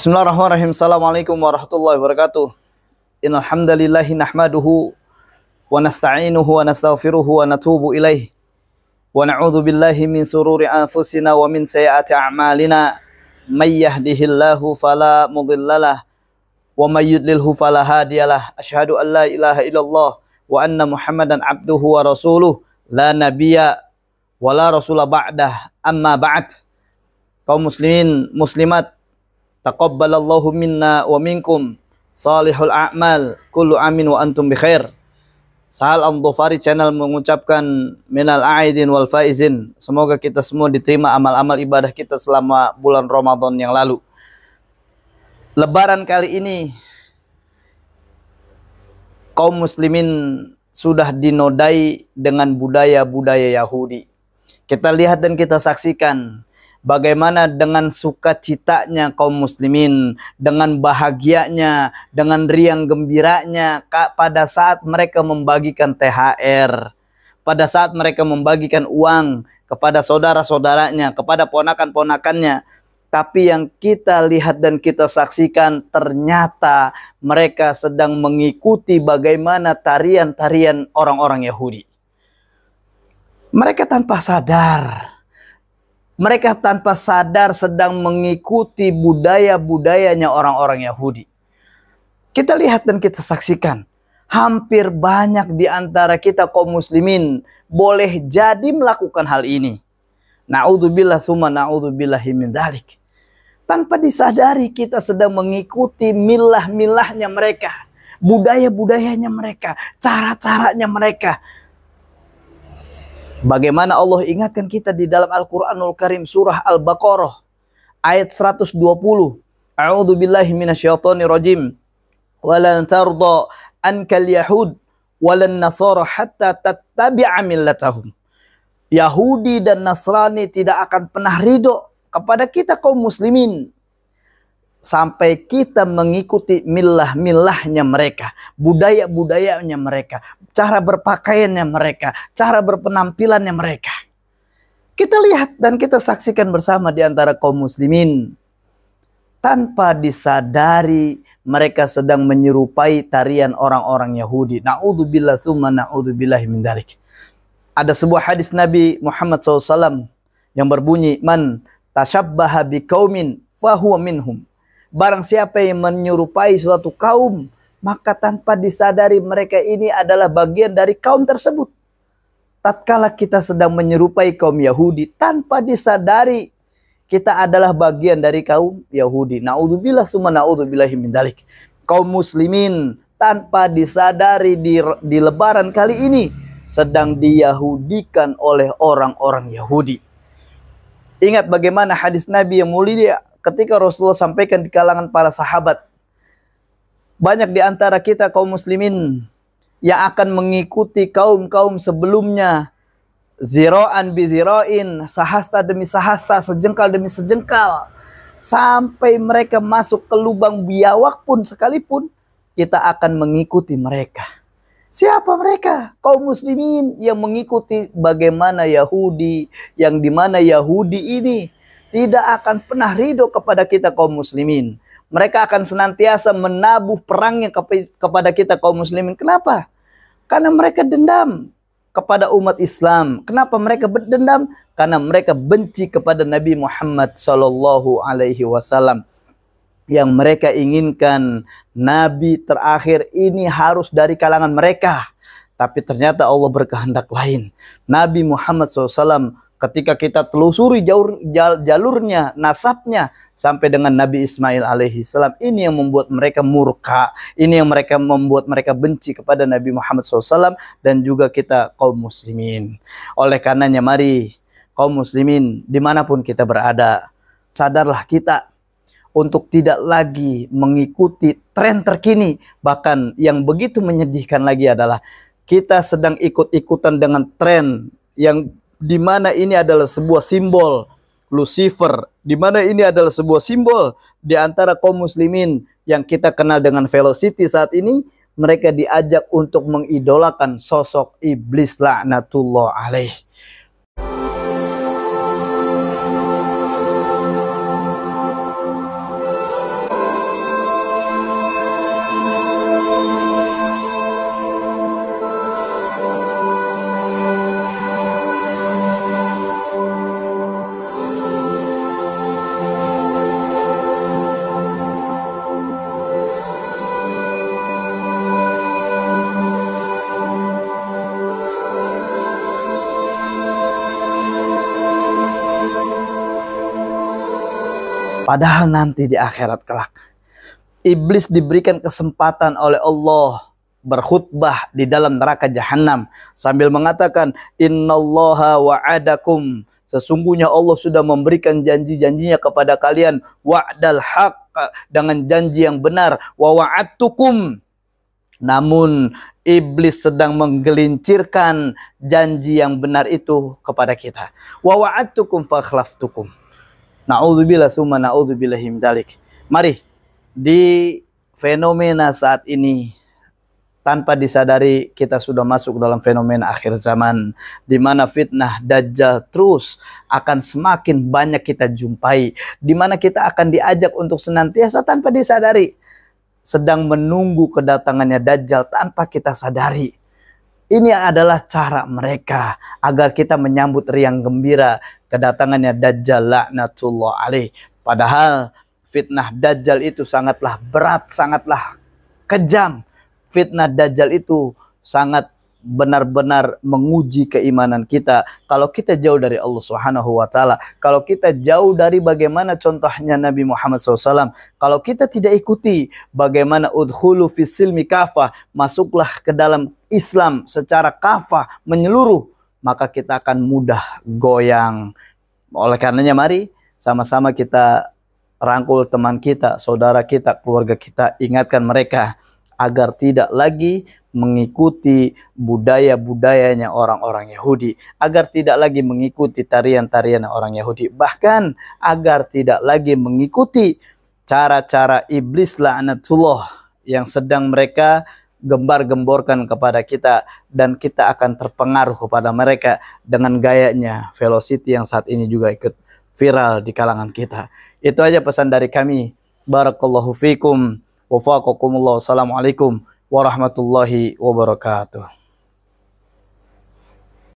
Bismillahirrahmanirrahim. Assalamualaikum warahmatullahi wabarakatuh. Innal hamdalillahi nahmaduhu wa nasta'inuhu wa nastaghfiruhu wa natubu ilaih. Wa na'udzu billahi min sururi anfusina wa min sayyiati a'malina. May yahdihillahu fala mudhillalah wa may yudlilhu fala hadiyalah. Asyhadu an la ilaha illallah wa anna Muhammadan abduhu wa rasuluh la nabiyya wa la rasula ba'dah. Amma ba'd. Kaum muslimin muslimat, taqabbalallahu minna wa minkum salihul a'mal, kullu amin wa antum bi khair. Sahal Al-Dhufari Channel mengucapkan minal a'idin wal faizin. Semoga kita semua diterima amal-amal ibadah kita selama bulan Ramadan yang lalu. Lebaran kali ini kaum muslimin sudah dinodai dengan budaya-budaya Yahudi. Kita lihat dan kita saksikan bagaimana dengan sukacitanya kaum muslimin, dengan bahagianya, dengan riang gembiranya pada saat mereka membagikan THR, pada saat mereka membagikan uang kepada saudara-saudaranya, kepada ponakan-ponakannya. Tapi yang kita lihat dan kita saksikan, ternyata mereka sedang mengikuti bagaimana tarian-tarian orang-orang Yahudi. Mereka tanpa sadar sedang mengikuti budaya-budayanya orang-orang Yahudi. Kita lihat dan kita saksikan, hampir banyak di antara kita kaum muslimin boleh jadi melakukan hal ini. Na'udzubillah tsumma na'udzubillahi min dzalik. Tanpa disadari kita sedang mengikuti milah-milahnya mereka, budaya-budayanya mereka, cara-caranya mereka. Bagaimana Allah ingatkan kita di dalam Al-Quranul Karim surah Al-Baqarah ayat 120. A'udzu billahi minasyaitonir rajim. Walan tarda ankal yahud walan nasara hatta tattabi'a millatahum. Yahudi dan Nasrani tidak akan pernah ridho kepada kita kaum muslimin sampai kita mengikuti milah-milahnya mereka, budaya-budayanya mereka, cara berpakaiannya mereka, cara berpenampilannya mereka. Kita lihat dan kita saksikan bersama di antara kaum muslimin. Tanpa disadari mereka sedang menyerupai tarian orang-orang Yahudi. Na'udzubillah tsumma na'udzubillahi min dzalik. Ada sebuah hadis Nabi Muhammad SAW yang berbunyi, man tashabbaha biqaumin fahuwa minhum. Barang siapa yang menyerupai suatu kaum, maka tanpa disadari mereka ini adalah bagian dari kaum tersebut. Tatkala kita sedang menyerupai kaum Yahudi, tanpa disadari kita adalah bagian dari kaum Yahudi. Na'udzubillah tsumma na'udzubillahi min dzalik. Kaum muslimin tanpa disadari di lebaran kali ini sedang diyahudikan oleh orang-orang Yahudi. Ingat bagaimana hadis Nabi yang mulia ketika Rasulullah sampaikan di kalangan para sahabat. Banyak di antara kita kaum muslimin yang akan mengikuti kaum-kaum sebelumnya. Zira'an bi zira'in, sahasta demi sahasta, sejengkal demi sejengkal. Sampai mereka masuk ke lubang biawak pun sekalipun, kita akan mengikuti mereka. Siapa mereka? Kaum muslimin yang mengikuti bagaimana Yahudi, yang dimana Yahudi ini tidak akan pernah ridho kepada kita kaum muslimin. Mereka akan senantiasa menabuh perangnya kepada kita kaum muslimin. Kenapa? Karena mereka dendam kepada umat Islam. Kenapa mereka berdendam? Karena mereka benci kepada Nabi Muhammad SAW. Yang mereka inginkan Nabi terakhir ini harus dari kalangan mereka. Tapi ternyata Allah berkehendak lain. Nabi Muhammad SAW ketika kita telusuri jalurnya, nasabnya sampai dengan Nabi Ismail alaihi salam, ini yang membuat mereka murka, ini yang membuat mereka benci kepada Nabi Muhammad SAW dan juga kita kaum muslimin. Oleh karenanya mari kaum muslimin dimanapun kita berada, sadarlah kita untuk tidak lagi mengikuti tren terkini. Bahkan yang begitu menyedihkan lagi adalah kita sedang ikut-ikutan dengan tren yang dimana ini adalah sebuah simbol Lucifer, dimana ini adalah sebuah simbol di antara kaum muslimin yang kita kenal dengan velocity saat ini. Mereka diajak untuk mengidolakan sosok iblis laknatullah alaih. Padahal nanti di akhirat kelak, iblis diberikan kesempatan oleh Allah berkhutbah di dalam neraka jahanam sambil mengatakan, innallaha wa'adakum, sesungguhnya Allah sudah memberikan janji-janjinya kepada kalian, wa'dal haq, dengan janji yang benar, wa wa'adtukum, namun iblis sedang menggelincirkan janji yang benar itu kepada kita. Wa wa'adtukum fa akhlaftukum. Na'udzubillah summa na'udzubillahi min dzalik. Mari, di fenomena saat ini, tanpa disadari kita sudah masuk dalam fenomena akhir zaman, di mana fitnah Dajjal terus akan semakin banyak kita jumpai, di mana kita akan diajak untuk senantiasa tanpa disadari sedang menunggu kedatangannya Dajjal tanpa kita sadari. Ini adalah cara mereka agar kita menyambut riang gembira kedatangannya Dajjal laknatullah alaih. Padahal fitnah Dajjal itu sangatlah berat, sangatlah kejam. Fitnah Dajjal itu sangat benar-benar menguji keimanan kita. Kalau kita jauh dari Allah Subhanahu wa Ta'ala, kalau kita jauh dari bagaimana contohnya Nabi Muhammad SAW, kalau kita tidak ikuti bagaimana udkhulu fis silmi kafah, masuklah ke dalam Islam secara kafah menyeluruh, maka kita akan mudah goyang. Oleh karenanya mari sama-sama kita rangkul teman kita, saudara kita, keluarga kita, ingatkan mereka agar tidak lagi mengikuti budaya-budayanya orang-orang Yahudi, agar tidak lagi mengikuti tarian-tarian orang Yahudi, bahkan agar tidak lagi mengikuti cara-cara iblis laknatullah yang sedang mereka gembar-gemborkan kepada kita, dan kita akan terpengaruh kepada mereka dengan gayanya Velocity yang saat ini juga ikut viral di kalangan kita. Itu aja pesan dari kami. Barakallahu fikum. Wafaqakumullah. Assalamualaikum warahmatullahi wabarakatuh.